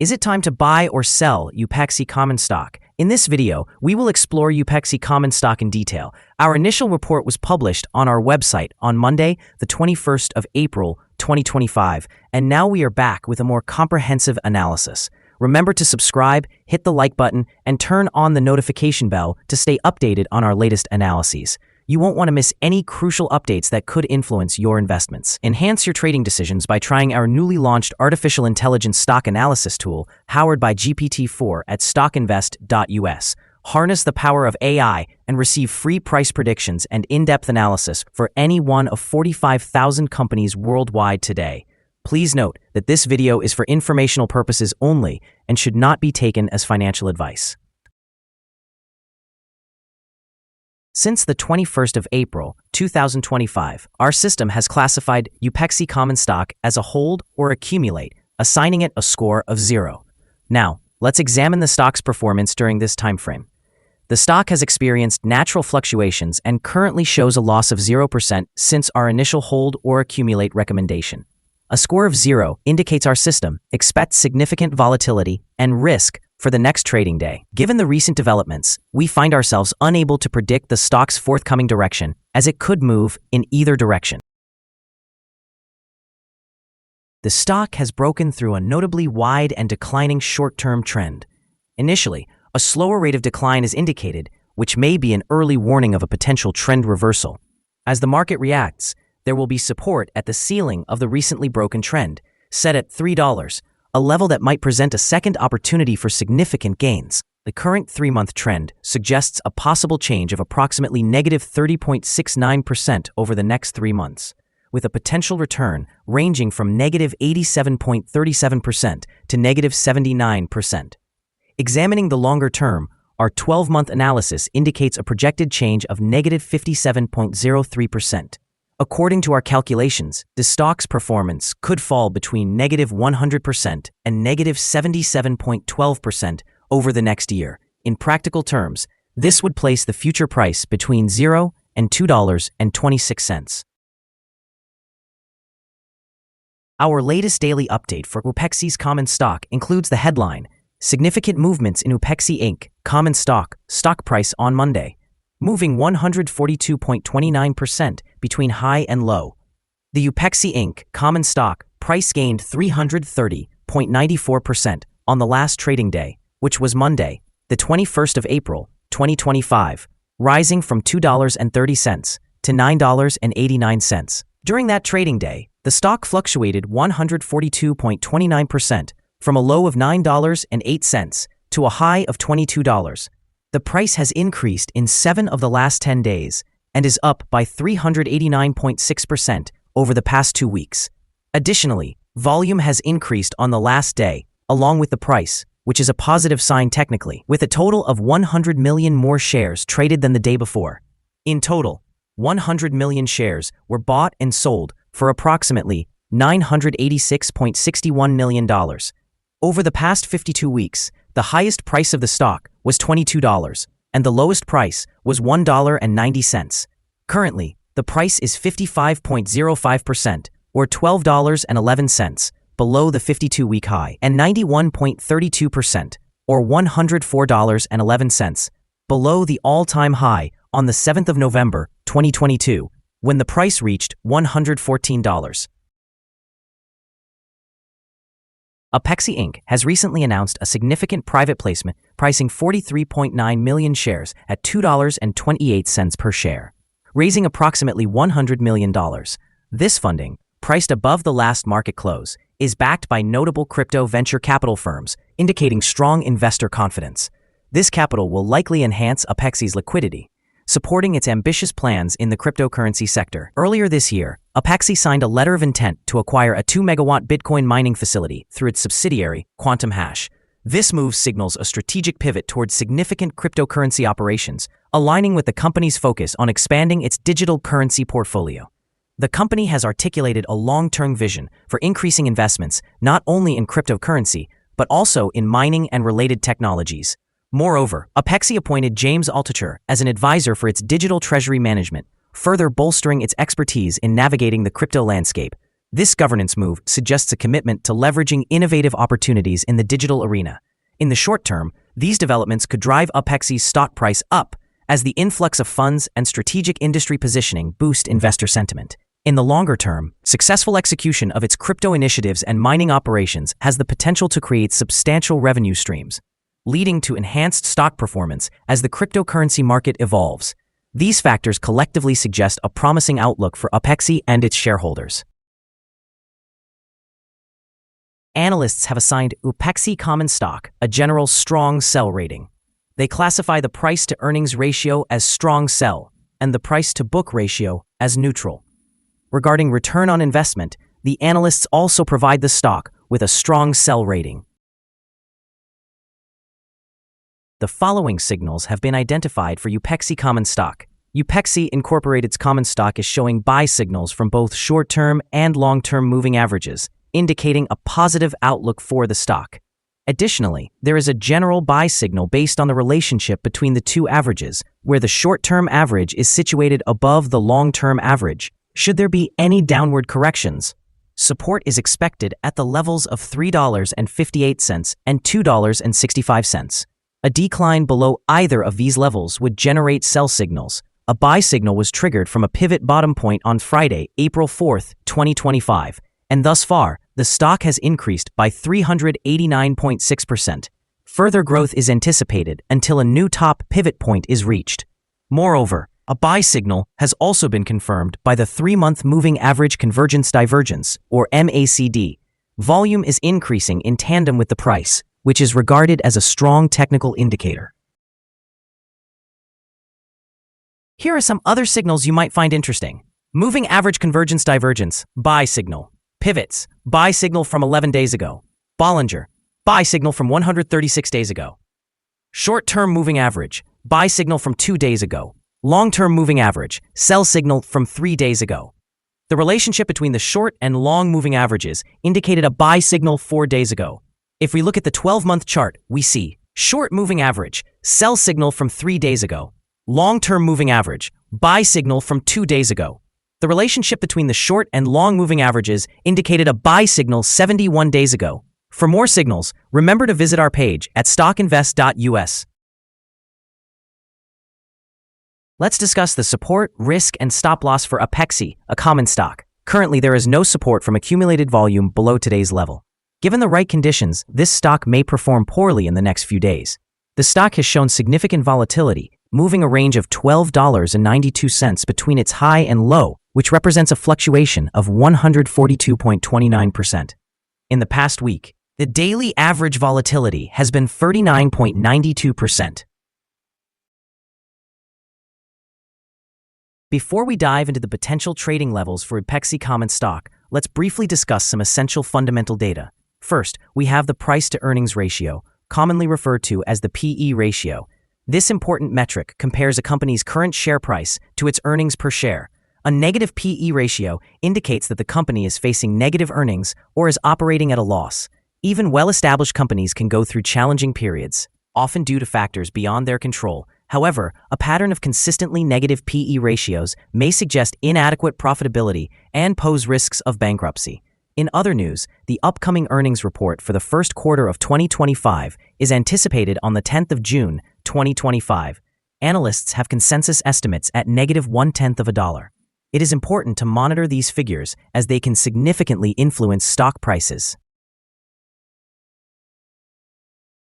Is it time to buy or sell UPXI common stock? In this video, we will explore UPXI common stock in detail. Our initial report was published on our website on Monday, the 21st of April, 2025, and now we are back with a more comprehensive analysis. Remember to subscribe, hit the like button, and turn on the notification bell to stay updated on our latest analyses. You won't want to miss any crucial updates that could influence your investments. Enhance your trading decisions by trying our newly launched artificial intelligence stock analysis tool, powered by GPT-4 at StockInvest.us. Harness the power of AI and receive free price predictions and in-depth analysis for any one of 45,000 companies worldwide today. Please note that this video is for informational purposes only and should not be taken as financial advice. Since the 21st of April, 2025, our system has classified UPXI common stock as a hold or accumulate, assigning it a score of 0. Now, let's examine the stock's performance during this time frame. The stock has experienced natural fluctuations and currently shows a loss of 0% since our initial hold or accumulate recommendation. A score of 0 indicates our system expects significant volatility and risk for the next trading day. Given the recent developments, we find ourselves unable to predict the stock's forthcoming direction, as it could move in either direction. The stock has broken through a notably wide and declining short-term trend. Initially, a slower rate of decline is indicated, which may be an early warning of a potential trend reversal. As the market reacts, there will be support at the ceiling of the recently broken trend, set at $3, a level that might present a second opportunity for significant gains. The current 3-month trend suggests a possible change of approximately negative 30.69% over the next 3 months, with a potential return ranging from negative 87.37% to negative 79%. Examining the longer term, our 12-month analysis indicates a projected change of negative 57.03%. According to our calculations, the stock's performance could fall between negative 100% and negative 77.12% over the next year. In practical terms, this would place the future price between $0 and $2.26. Our latest daily update for UPXI's common stock includes the headline, Significant Movements in UPXI Inc. Common Stock Price on Monday, moving 142.29% between high and low. The UPXI Inc. common stock price gained 330.94% on the last trading day, which was Monday, the 21st of April, 2025, rising from $2.30 to $9.89. During that trading day, the stock fluctuated 142.29% from a low of $9.08 to a high of $22. The price has increased in 7 of the last 10 days and is up by 389.6% over the past 2 weeks. Additionally, volume has increased on the last day, along with the price, which is a positive sign technically, with a total of 100 million more shares traded than the day before. In total, 100 million shares were bought and sold for approximately $986.61 million. Over the past 52 weeks, the highest price of the stock was $22, and the lowest price was $1.90. Currently, the price is 55.05%, or $12.11, below the 52-week high, and 91.32%, or $104.11, below the all-time high on the 7th of November, 2022, when the price reached $114. UPXI Inc. has recently announced a significant private placement pricing 43.9 million shares at $2.28 per share, raising approximately $100 million. This funding, priced above the last market close, is backed by notable crypto venture capital firms, indicating strong investor confidence. This capital will likely enhance UPXI's liquidity, supporting its ambitious plans in the cryptocurrency sector. Earlier this year, UPXI signed a letter of intent to acquire a 2-megawatt Bitcoin mining facility through its subsidiary, Quantum Hash. This move signals a strategic pivot towards significant cryptocurrency operations, aligning with the company's focus on expanding its digital currency portfolio. The company has articulated a long-term vision for increasing investments not only in cryptocurrency, but also in mining and related technologies. Moreover, UPXI appointed James Altucher as an advisor for its digital treasury management, further bolstering its expertise in navigating the crypto landscape. This governance move suggests a commitment to leveraging innovative opportunities in the digital arena. In the short term, these developments could drive UPEXI's stock price up as the influx of funds and strategic industry positioning boost investor sentiment. In the longer term, successful execution of its crypto initiatives and mining operations has the potential to create substantial revenue streams, leading to enhanced stock performance as the cryptocurrency market evolves. These factors collectively suggest a promising outlook for UPEXI and its shareholders. Analysts have assigned UPEXI common stock a general strong sell rating. They classify the price-to-earnings ratio as strong sell and the price-to-book ratio as neutral. Regarding return on investment, the analysts also provide the stock with a strong sell rating. The following signals have been identified for UPEXI common stock. UPEXI Incorporated's common stock is showing buy signals from both short-term and long-term moving averages, indicating a positive outlook for the stock. Additionally, there is a general buy signal based on the relationship between the two averages, where the short-term average is situated above the long-term average. Should there be any downward corrections, support is expected at the levels of $3.58 and $2.65. A decline below either of these levels would generate sell signals. A buy signal was triggered from a pivot bottom point on Friday, April 4, 2025, and thus far, the stock has increased by 389.6%. Further growth is anticipated until a new top pivot point is reached. Moreover, a buy signal has also been confirmed by the 3-month moving average convergence divergence, or MACD. Volume is increasing in tandem with the price, which is regarded as a strong technical indicator. Here are some other signals you might find interesting. Moving average convergence divergence, buy signal. Pivots, buy signal from 11 days ago. Bollinger, buy signal from 136 days ago. Short-term moving average, buy signal from 2 days ago. Long-term moving average, sell signal from 3 days ago. The relationship between the short and long moving averages indicated a buy signal 4 days ago. If we look at the 12-month chart, we see short moving average, sell signal from 3 days ago. Long-term moving average, buy signal from 2 days ago. The relationship between the short and long moving averages indicated a buy signal 71 days ago. For more signals, remember to visit our page at StockInvest.us. Let's discuss the support, risk, and stop loss for UPEXI, a common stock. Currently, there is no support from accumulated volume below today's level. Given the right conditions, this stock may perform poorly in the next few days. The stock has shown significant volatility, moving a range of $12.92 between its high and low, which represents a fluctuation of 142.29%. In the past week, the daily average volatility has been 39.92%. Before we dive into the potential trading levels for UPEXI common stock, let's briefly discuss some essential fundamental data. First, we have the price-to-earnings ratio, commonly referred to as the PE ratio. This important metric compares a company's current share price to its earnings per share. A negative PE ratio indicates that the company is facing negative earnings or is operating at a loss. Even well-established companies can go through challenging periods, often due to factors beyond their control. However, a pattern of consistently negative PE ratios may suggest inadequate profitability and pose risks of bankruptcy. In other news, the upcoming earnings report for the first quarter of 2025 is anticipated on the 10th of June, 2025. Analysts have consensus estimates at -$0.1. It is important to monitor these figures as they can significantly influence stock prices.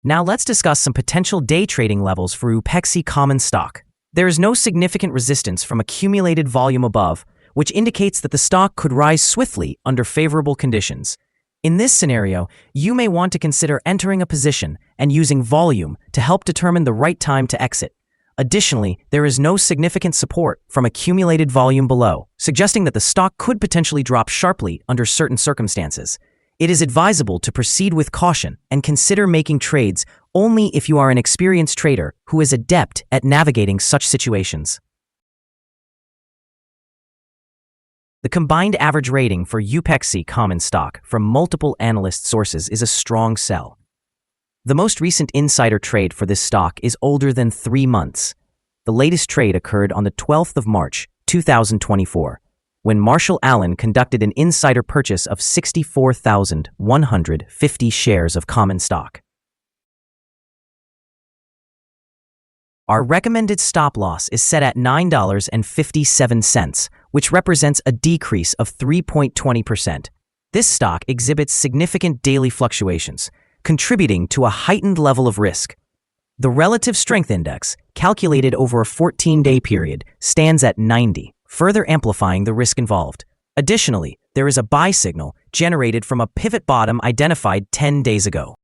Now let's discuss some potential day trading levels for UPEXI common stock. There is no significant resistance from accumulated volume above, which indicates that the stock could rise swiftly under favorable conditions. In this scenario, you may want to consider entering a position and using volume to help determine the right time to exit. Additionally, there is no significant support from accumulated volume below, suggesting that the stock could potentially drop sharply under certain circumstances. It is advisable to proceed with caution and consider making trades only if you are an experienced trader who is adept at navigating such situations. The combined average rating for UPEXI common stock from multiple analyst sources is a strong sell. The most recent insider trade for this stock is older than 3 months. The latest trade occurred on the 12th of March, 2024, when Marshall Allen conducted an insider purchase of 64,150 shares of common stock. Our recommended stop loss is set at $9.57, which represents a decrease of 3.20%. This stock exhibits significant daily fluctuations, contributing to a heightened level of risk. The relative strength index, calculated over a 14-day period, stands at 90, further amplifying the risk involved. Additionally, there is a buy signal generated from a pivot bottom identified 10 days ago.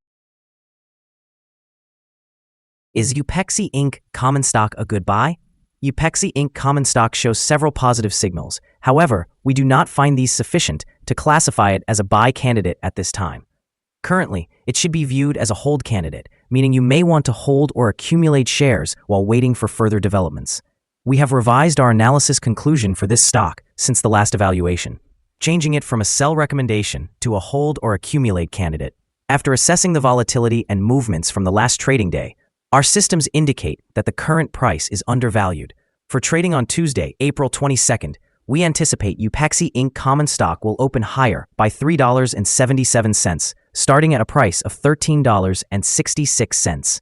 Is UPXI Inc. common stock a good buy? UPXI Inc. common stock shows several positive signals. However, we do not find these sufficient to classify it as a buy candidate at this time. Currently, it should be viewed as a hold candidate, meaning you may want to hold or accumulate shares while waiting for further developments. We have revised our analysis conclusion for this stock since the last evaluation, changing it from a sell recommendation to a hold or accumulate candidate. After assessing the volatility and movements from the last trading day, our systems indicate that the current price is undervalued. For trading on Tuesday, April 22nd, we anticipate UPXI Inc. common stock will open higher by $3.77, starting at a price of $13.66.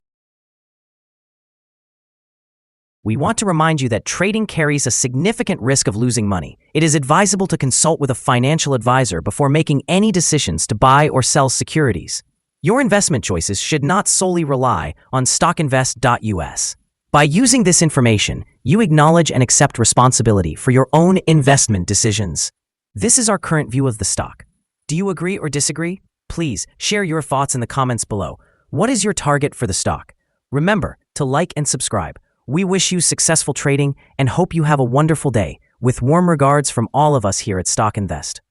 We want to remind you that trading carries a significant risk of losing money. It is advisable to consult with a financial advisor before making any decisions to buy or sell securities. Your investment choices should not solely rely on StockInvest.us. By using this information, you acknowledge and accept responsibility for your own investment decisions. This is our current view of the stock. Do you agree or disagree? Please share your thoughts in the comments below. What is your target for the stock? Remember to like and subscribe. We wish you successful trading and hope you have a wonderful day. With warm regards from all of us here at Stock Invest.